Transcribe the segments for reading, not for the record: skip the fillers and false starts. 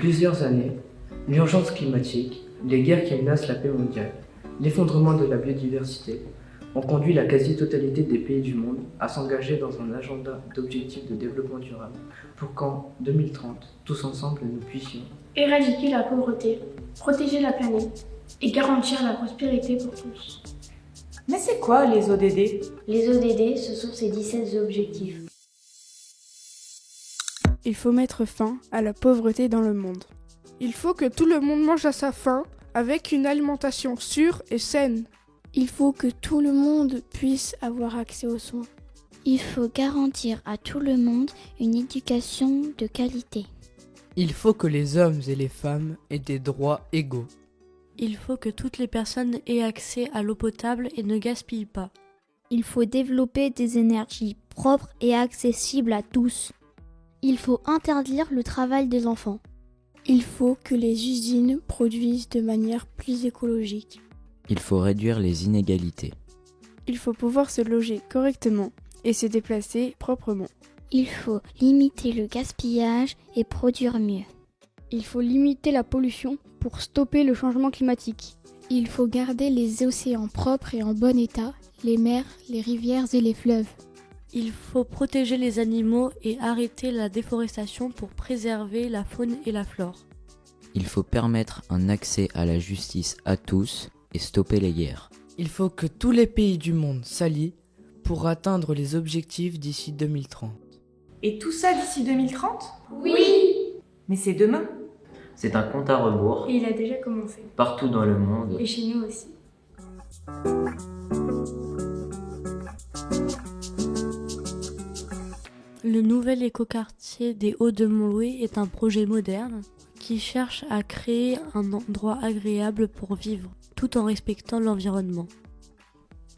plusieurs années, l'urgence climatique, les guerres qui menacent la paix mondiale, l'effondrement de la biodiversité ont conduit la quasi-totalité des pays du monde à s'engager dans un agenda d'objectifs de développement durable pour qu'en 2030, tous ensemble, nous puissions éradiquer la pauvreté, protéger la planète et garantir la prospérité pour tous. Mais c'est quoi les ODD? Les ODD, ce sont ces 17 objectifs. Il faut mettre fin à la pauvreté dans le monde. Il faut que tout le monde mange à sa faim avec une alimentation sûre et saine. Il faut que tout le monde puisse avoir accès aux soins. Il faut garantir à tout le monde une éducation de qualité. Il faut que les hommes et les femmes aient des droits égaux. Il faut que toutes les personnes aient accès à l'eau potable et ne gaspillent pas. Il faut développer des énergies propres et accessibles à tous. Il faut interdire le travail des enfants. Il faut que les usines produisent de manière plus écologique. Il faut réduire les inégalités. Il faut pouvoir se loger correctement et se déplacer proprement. Il faut limiter le gaspillage et produire mieux. Il faut limiter la pollution pour stopper le changement climatique. Il faut garder les océans propres et en bon état, les mers, les rivières et les fleuves. Il faut protéger les animaux et arrêter la déforestation pour préserver la faune et la flore. Il faut permettre un accès à la justice à tous et stopper les guerres. Il faut que tous les pays du monde s'allient pour atteindre les objectifs d'ici 2030. Et tout ça d'ici 2030 ? Oui. Mais c'est demain. C'est un compte à rebours. Et il a déjà commencé. Partout dans le monde. Et chez nous aussi. Le nouvel écoquartier des Hauts de Montlouis est un projet moderne qui cherche à créer un endroit agréable pour vivre, tout en respectant l'environnement.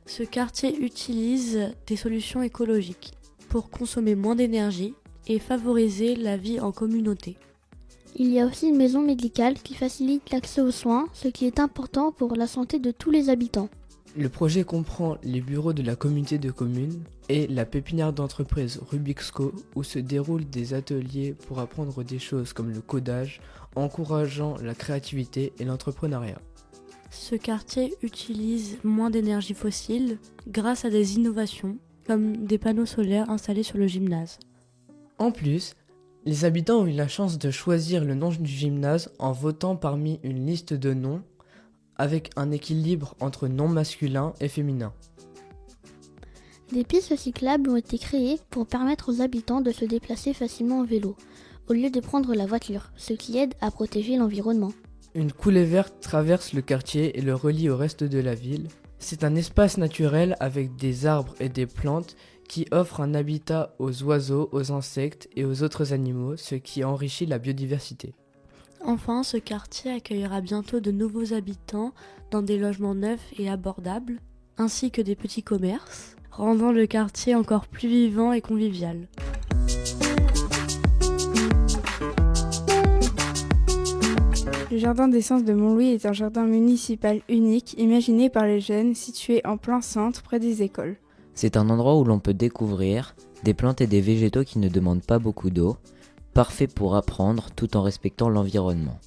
Ce quartier utilise des solutions écologiques pour consommer moins d'énergie et favoriser la vie en communauté. Il y a aussi une maison médicale qui facilite l'accès aux soins, ce qui est important pour la santé de tous les habitants. Le projet comprend les bureaux de la communauté de communes et la pépinière d'entreprise Rubixco où se déroulent des ateliers pour apprendre des choses comme le codage, encourageant la créativité et l'entrepreneuriat. Ce quartier utilise moins d'énergie fossile grâce à des innovations comme des panneaux solaires installés sur le gymnase. En plus, les habitants ont eu la chance de choisir le nom du gymnase en votant parmi une liste de noms avec un équilibre entre noms masculins et féminins. Des pistes cyclables ont été créées pour permettre aux habitants de se déplacer facilement en vélo, au lieu de prendre la voiture, ce qui aide à protéger l'environnement. Une coulée verte traverse le quartier et le relie au reste de la ville. C'est un espace naturel avec des arbres et des plantes qui offrent un habitat aux oiseaux, aux insectes et aux autres animaux, ce qui enrichit la biodiversité. Enfin, ce quartier accueillera bientôt de nouveaux habitants dans des logements neufs et abordables, ainsi que des petits commerces, rendant le quartier encore plus vivant et convivial. Le jardin des sciences de Montlouis est un jardin municipal unique imaginé par les jeunes situé en plein centre près des écoles. C'est un endroit où l'on peut découvrir des plantes et des végétaux qui ne demandent pas beaucoup d'eau, parfait pour apprendre tout en respectant l'environnement.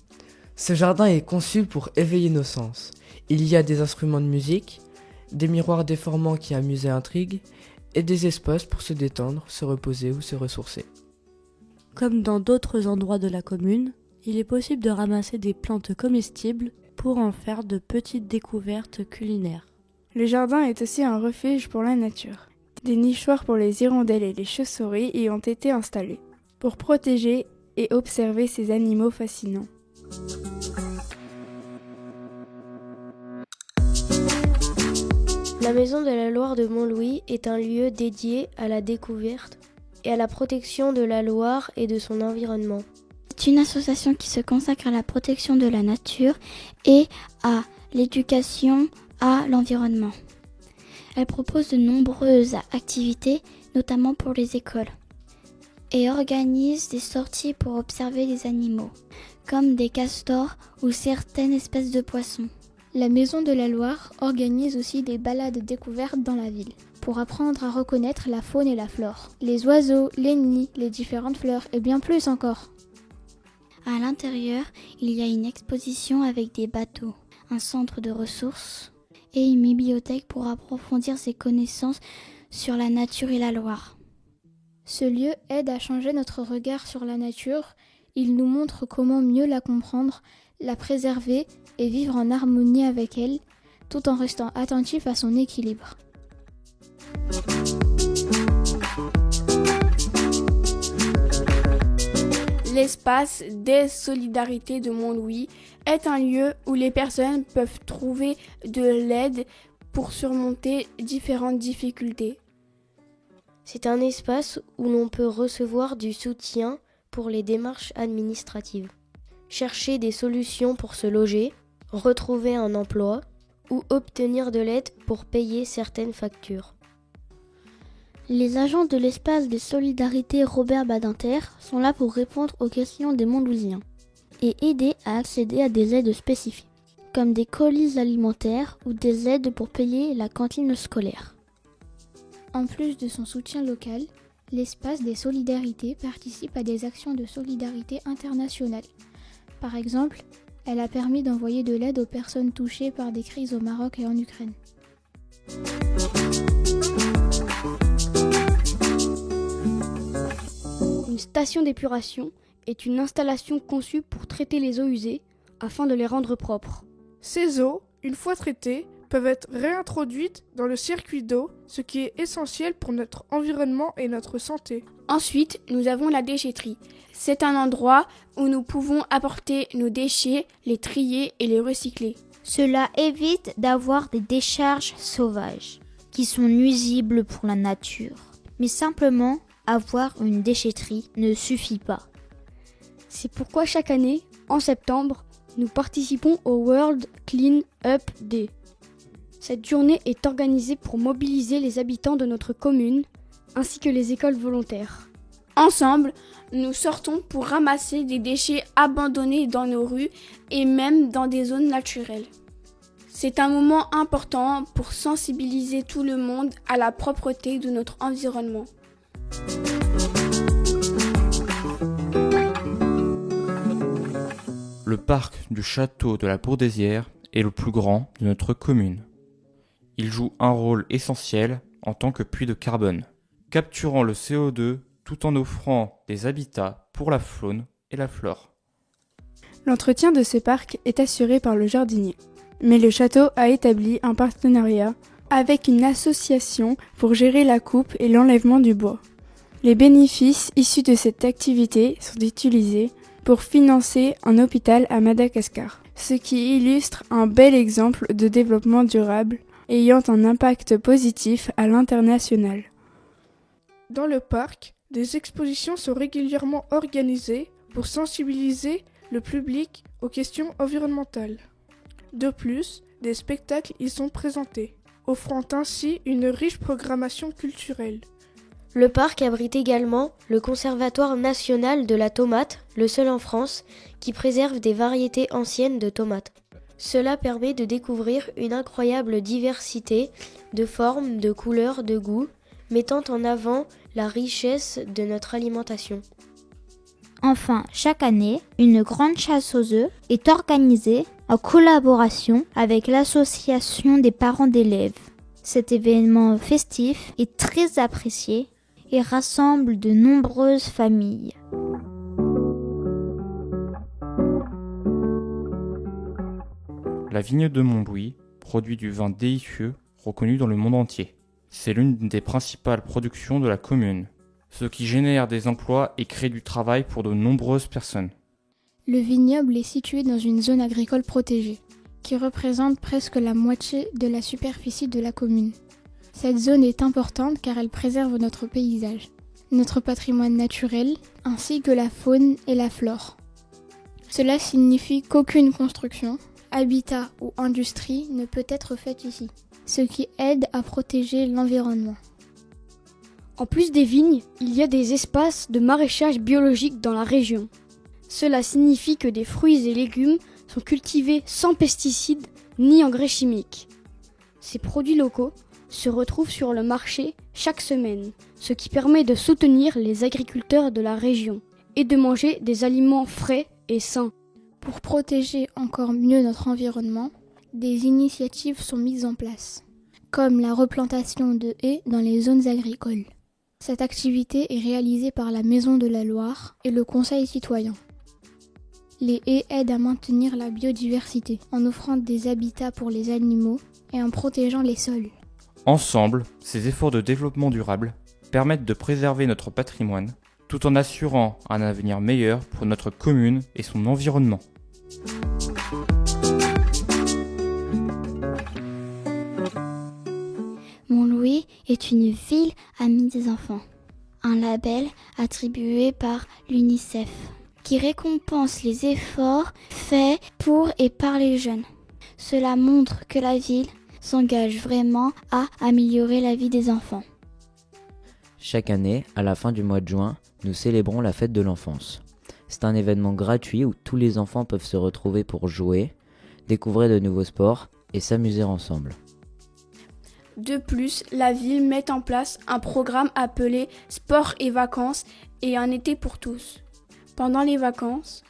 Ce jardin est conçu pour éveiller nos sens. Il y a des instruments de musique, des miroirs déformants qui amusent et intriguent, et des espaces pour se détendre, se reposer ou se ressourcer. Comme dans d'autres endroits de la commune, il est possible de ramasser des plantes comestibles pour en faire de petites découvertes culinaires. Le jardin est aussi un refuge pour la nature. Des nichoirs pour les hirondelles et les chauves-souris y ont été installés, pour protéger et observer ces animaux fascinants. La Maison de la Loire de Montlouis est un lieu dédié à la découverte et à la protection de la Loire et de son environnement. C'est une association qui se consacre à la protection de la nature et à l'éducation à l'environnement. Elle propose de nombreuses activités, notamment pour les écoles, et organise des sorties pour observer les animaux, comme des castors ou certaines espèces de poissons. La Maison de la Loire organise aussi des balades découvertes dans la ville, pour apprendre à reconnaître la faune et la flore, les oiseaux, les nids, les différentes fleurs et bien plus encore. À l'intérieur, il y a une exposition avec des bateaux, un centre de ressources et une bibliothèque pour approfondir ses connaissances sur la nature et la Loire. Ce lieu aide à changer notre regard sur la nature. Il nous montre comment mieux la comprendre, la préserver et vivre en harmonie avec elle, tout en restant attentif à son équilibre. L'espace des solidarités de Mont-Louis est un lieu où les personnes peuvent trouver de l'aide pour surmonter différentes difficultés. C'est un espace où l'on peut recevoir du soutien pour les démarches administratives, chercher des solutions pour se loger, retrouver un emploi ou obtenir de l'aide pour payer certaines factures. Les agents de l'espace des solidarités Robert Badinter sont là pour répondre aux questions des Montlouisiens et aider à accéder à des aides spécifiques, comme des colis alimentaires ou des aides pour payer la cantine scolaire. En plus de son soutien local, l'espace des solidarités participe à des actions de solidarité internationale. Par exemple, elle a permis d'envoyer de l'aide aux personnes touchées par des crises au Maroc et en Ukraine. Une station d'épuration est une installation conçue pour traiter les eaux usées afin de les rendre propres. Ces eaux, une fois traitées, peuvent être réintroduites dans le circuit d'eau, ce qui est essentiel pour notre environnement et notre santé. Ensuite, nous avons la déchetterie. C'est un endroit où nous pouvons apporter nos déchets, les trier et les recycler. Cela évite d'avoir des décharges sauvages qui sont nuisibles pour la nature. Mais simplement, avoir une déchetterie ne suffit pas. C'est pourquoi chaque année, en septembre, nous participons au World Clean Up Day. Cette journée est organisée pour mobiliser les habitants de notre commune, ainsi que les écoles volontaires. Ensemble, nous sortons pour ramasser des déchets abandonnés dans nos rues et même dans des zones naturelles. C'est un moment important pour sensibiliser tout le monde à la propreté de notre environnement. Le parc du château de la Bourdesière est le plus grand de notre commune. Il joue un rôle essentiel en tant que puits de carbone, capturant le CO2 tout en offrant des habitats pour la faune et la flore. L'entretien de ce parc est assuré par le jardinier, mais le château a établi un partenariat avec une association pour gérer la coupe et l'enlèvement du bois. Les bénéfices issus de cette activité sont utilisés pour financer un hôpital à Madagascar, ce qui illustre un bel exemple de développement durable ayant un impact positif à l'international. Dans le parc, des expositions sont régulièrement organisées pour sensibiliser le public aux questions environnementales. De plus, des spectacles y sont présentés, offrant ainsi une riche programmation culturelle. Le parc abrite également le Conservatoire national de la tomate, le seul en France, qui préserve des variétés anciennes de tomates. Cela permet de découvrir une incroyable diversité de formes, de couleurs, de goûts, mettant en avant la richesse de notre alimentation. Enfin, chaque année, une grande chasse aux œufs est organisée en collaboration avec l'association des parents d'élèves. Cet événement festif est très apprécié et rassemble de nombreuses familles. La vigne de Mont-Louis produit du vin délicieux reconnu dans le monde entier. C'est l'une des principales productions de la commune, ce qui génère des emplois et crée du travail pour de nombreuses personnes. Le vignoble est situé dans une zone agricole protégée, qui représente presque la moitié de la superficie de la commune. Cette zone est importante car elle préserve notre paysage, notre patrimoine naturel, ainsi que la faune et la flore. Cela signifie qu'aucune construction, habitat ou industrie ne peut être faite ici, ce qui aide à protéger l'environnement. En plus des vignes, il y a des espaces de maraîchage biologique dans la région. Cela signifie que des fruits et légumes sont cultivés sans pesticides ni engrais chimiques. Ces produits locaux se retrouvent sur le marché chaque semaine, ce qui permet de soutenir les agriculteurs de la région et de manger des aliments frais et sains. Pour protéger encore mieux notre environnement, des initiatives sont mises en place, comme la replantation de haies dans les zones agricoles. Cette activité est réalisée par la Maison de la Loire et le Conseil citoyen. Les haies aident à maintenir la biodiversité en offrant des habitats pour les animaux et en protégeant les sols. Ensemble, ces efforts de développement durable permettent de préserver notre patrimoine tout en assurant un avenir meilleur pour notre commune et son environnement. Montlouis est une ville amie des enfants. Un label attribué par l'UNICEF qui récompense les efforts faits pour et par les jeunes. Cela montre que la ville s'engage vraiment à améliorer la vie des enfants. Chaque année, à la fin du mois de juin, nous célébrons la fête de l'enfance. C'est un événement gratuit où tous les enfants peuvent se retrouver pour jouer, découvrir de nouveaux sports et s'amuser ensemble. De plus, la ville met en place un programme appelé Sport et vacances et un été pour tous. Pendant les vacances,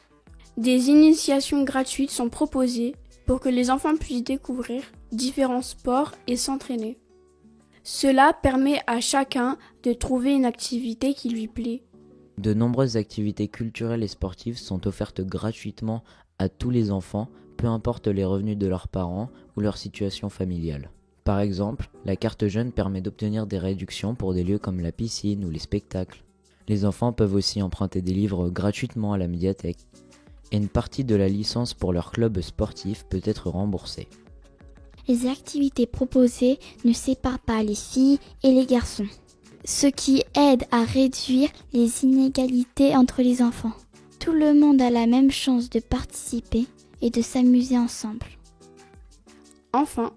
des initiations gratuites sont proposées pour que les enfants puissent découvrir différents sports et s'entraîner. Cela permet à chacun de trouver une activité qui lui plaît. De nombreuses activités culturelles et sportives sont offertes gratuitement à tous les enfants, peu importe les revenus de leurs parents ou leur situation familiale. Par exemple, la carte jeune permet d'obtenir des réductions pour des lieux comme la piscine ou les spectacles. Les enfants peuvent aussi emprunter des livres gratuitement à la médiathèque. Et une partie de la licence pour leur club sportif peut être remboursée. Les activités proposées ne séparent pas les filles et les garçons, ce qui aide à réduire les inégalités entre les enfants. Tout le monde a la même chance de participer et de s'amuser ensemble. Enfin,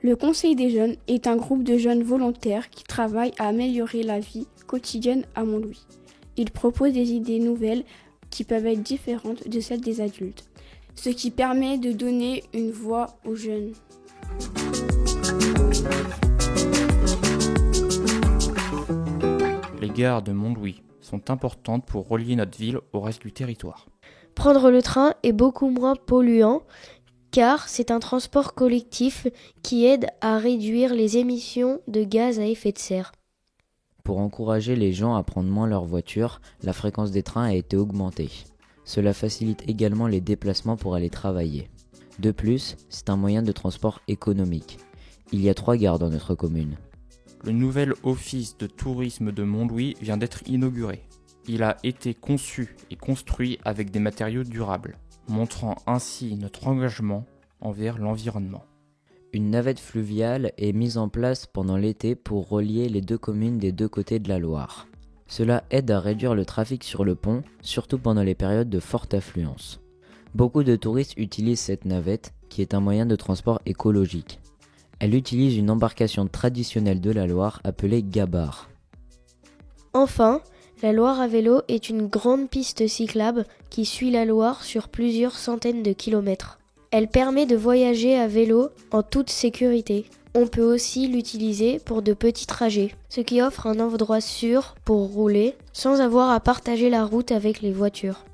le Conseil des jeunes est un groupe de jeunes volontaires qui travaillent à améliorer la vie quotidienne à Montlouis. Il propose des idées nouvelles qui peuvent être différentes de celles des adultes, ce qui permet de donner une voix aux jeunes. Les gares de Montlouis sont importantes pour relier notre ville au reste du territoire. Prendre le train est beaucoup moins polluant car c'est un transport collectif qui aide à réduire les émissions de gaz à effet de serre. Pour encourager les gens à prendre moins leur voiture, la fréquence des trains a été augmentée. Cela facilite également les déplacements pour aller travailler. De plus, c'est un moyen de transport économique. Il y a 3 gares dans notre commune. Le nouvel office de tourisme de Montlouis vient d'être inauguré. Il a été conçu et construit avec des matériaux durables, montrant ainsi notre engagement envers l'environnement. Une navette fluviale est mise en place pendant l'été pour relier les 2 communes des 2 côtés de la Loire. Cela aide à réduire le trafic sur le pont, surtout pendant les périodes de forte affluence. Beaucoup de touristes utilisent cette navette, qui est un moyen de transport écologique. Elle utilise une embarcation traditionnelle de la Loire appelée gabar. Enfin, la Loire à vélo est une grande piste cyclable qui suit la Loire sur plusieurs centaines de kilomètres. Elle permet de voyager à vélo en toute sécurité. On peut aussi l'utiliser pour de petits trajets, ce qui offre un endroit sûr pour rouler sans avoir à partager la route avec les voitures.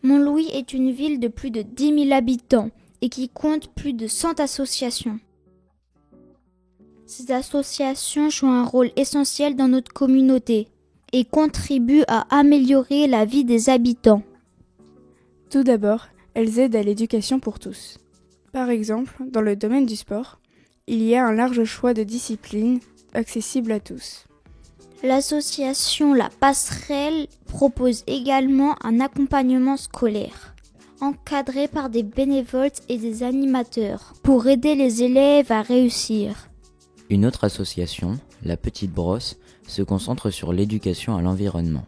Montlouis est une ville de plus de 10 000 habitants et qui compte plus de 100 associations. Ces associations jouent un rôle essentiel dans notre communauté et contribuent à améliorer la vie des habitants. Tout d'abord, elles aident à l'éducation pour tous. Par exemple, dans le domaine du sport, il y a un large choix de disciplines accessibles à tous. L'association La Passerelle propose également un accompagnement scolaire, encadré par des bénévoles et des animateurs, pour aider les élèves à réussir. Une autre association, La Petite Brosse, se concentre sur l'éducation à l'environnement.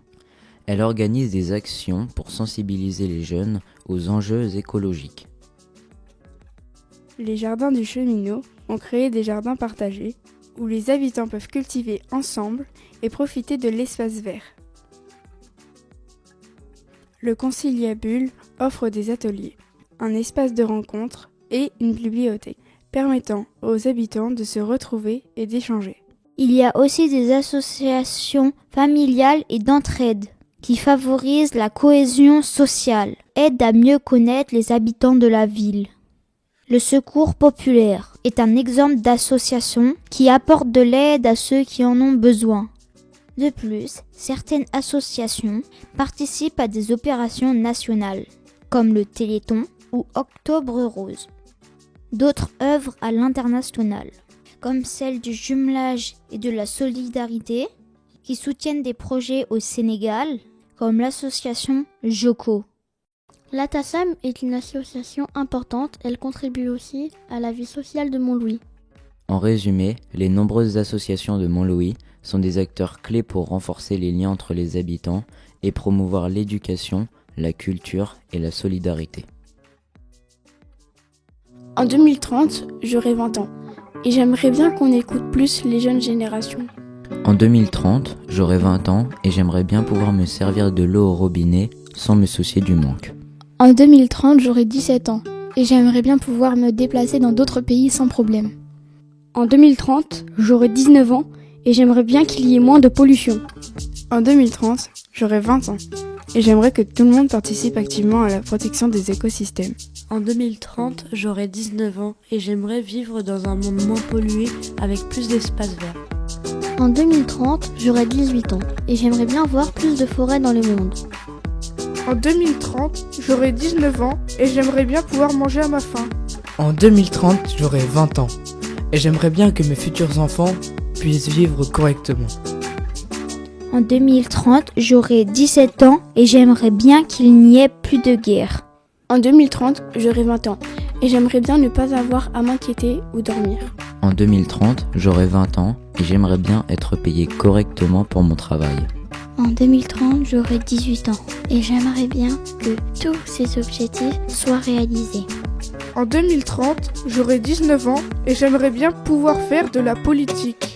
Elle organise des actions pour sensibiliser les jeunes aux enjeux écologiques. Les jardins du Cheminot ont créé des jardins partagés où les habitants peuvent cultiver ensemble et profiter de l'espace vert. Le conciliabule offre des ateliers, un espace de rencontre et une bibliothèque permettant aux habitants de se retrouver et d'échanger. Il y a aussi des associations familiales et d'entraide qui favorisent la cohésion sociale, aident à mieux connaître les habitants de la ville. Le Secours populaire est un exemple d'association qui apporte de l'aide à ceux qui en ont besoin. De plus, certaines associations participent à des opérations nationales, comme le Téléthon ou Octobre Rose. D'autres œuvrent à l'international, comme celle du jumelage et de la solidarité, qui soutiennent des projets au Sénégal, comme l'association Joko. La TASAM est une association importante, elle contribue aussi à la vie sociale de Montlouis. En résumé, les nombreuses associations de Montlouis sont des acteurs clés pour renforcer les liens entre les habitants et promouvoir l'éducation, la culture et la solidarité. En 2030, j'aurai 20 ans et j'aimerais bien qu'on écoute plus les jeunes générations. En 2030, j'aurai 20 ans et j'aimerais bien pouvoir me servir de l'eau au robinet sans me soucier du manque. En 2030, j'aurai 17 ans et j'aimerais bien pouvoir me déplacer dans d'autres pays sans problème. En 2030, j'aurai 19 ans et j'aimerais bien qu'il y ait moins de pollution. En 2030, j'aurai 20 ans et j'aimerais que tout le monde participe activement à la protection des écosystèmes. En 2030, j'aurai 19 ans et j'aimerais vivre dans un monde moins pollué avec plus d'espace vert. En 2030, j'aurai 18 ans et j'aimerais bien voir plus de forêts dans le monde. En 2030, j'aurai 19 ans et j'aimerais bien pouvoir manger à ma faim. En 2030, j'aurai 20 ans et j'aimerais bien que mes futurs enfants puissent vivre correctement. En 2030, j'aurai 17 ans et j'aimerais bien qu'il n'y ait plus de guerre. En 2030, j'aurai 20 ans et j'aimerais bien ne pas avoir à m'inquiéter ou dormir. En 2030, j'aurai 20 ans et j'aimerais bien être payé correctement pour mon travail. En 2030, j'aurai 18 ans et j'aimerais bien que tous ces objectifs soient réalisés. En 2030, j'aurai 19 ans et j'aimerais bien pouvoir faire de la politique.